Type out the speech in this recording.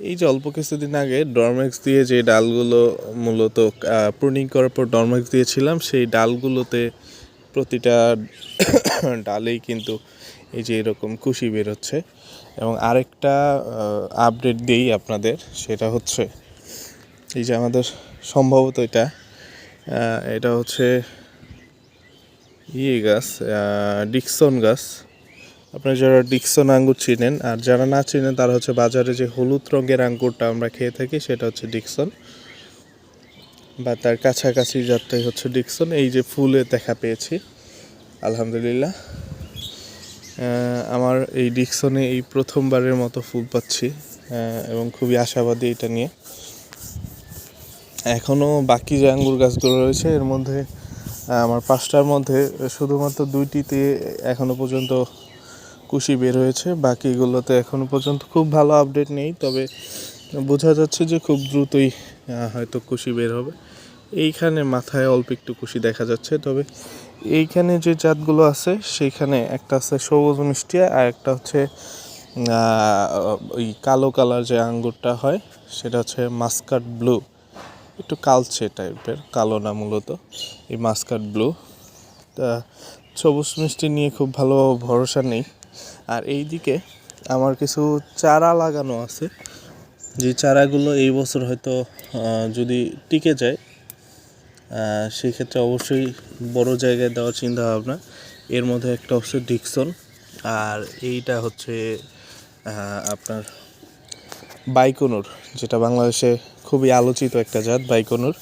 এই যে অল্প কিছুদিন আগে ডরমেক্স দিয়ে যে ডালগুলো মূলত প্রুনিং করার পর ডরমেক্স দিয়েছিলাম, সেই ডালগুলোতে প্রতিটা ডালেই কিন্তু এই যে এরকম কুশি বের হচ্ছে। এবং আরেকটা আপডেট দিই আপনাদের, সেটা হচ্ছে এই যে আমাদের সম্ভবত এটা হচ্ছে গাছ, ডিকসন গাছ। আপনারা যারা ডিকসন আঙ্গুর চিনেন, আর যারা না চিনেন তারা হচ্ছে বাজারে যে হলুদ রঙের আঙ্গুরটা আমরা খেয়ে থাকি সেটা হচ্ছে ডিকসন, বা তার কাছাকাছি জাতটাই হচ্ছে ডিকসন। এই যে ফুলে দেখা পেয়েছি আলহামদুলিল্লাহ। আমার এই ডিকসনে এই প্রথমবারের মতো ফুল পাচ্ছি, এবং খুবই আশাবাদী এটা নিয়ে। এখনও বাকি যে আঙ্গুর গাছগুলো রয়েছে এর মধ্যে আমার 5টার মধ্যে শুধুমাত্র 2টিতে এখনও পর্যন্ত কুশি বের হয়েছে, বাকিগুলোতে এখনও পর্যন্ত খুব ভালো আপডেট নেই, তবে বোঝা যাচ্ছে যে খুব দ্রুতই হয়তো কুশি বের হবে। এইখানে মাথায় অল্প একটু কুশি দেখা যাচ্ছে, তবে এইখানে যে জাতগুলো আছে সেইখানে একটা আছে সবুজ মিষ্টি, আর একটা হচ্ছে ওই কালো কালার যে আঙ্গুরটা হয় সেটা হচ্ছে মাস্কাট ব্লু, একটু কালচে টাইপের, কালো না মূলত, এই মাস্কাট ব্লু। তা সবুজ মিষ্টি নিয়ে খুব ভালো ভরসা নেই। আর এই দিকে আমার কিছু চারা লাগানো আছে, যে চারাগুলো এই বছর হয়তো যদি টিকে যায় সেই ক্ষেত্রে অবশ্যই বড় জায়গায় দেওয়ার চিন্তা ভাবনা। এর মধ্যে একটা হচ্ছে ডিকসন, আর এইটা হচ্ছে আপনার বাইকনুর, যেটা বাংলাদেশে খুবই আলোচিত একটা জাত বাইকনুর।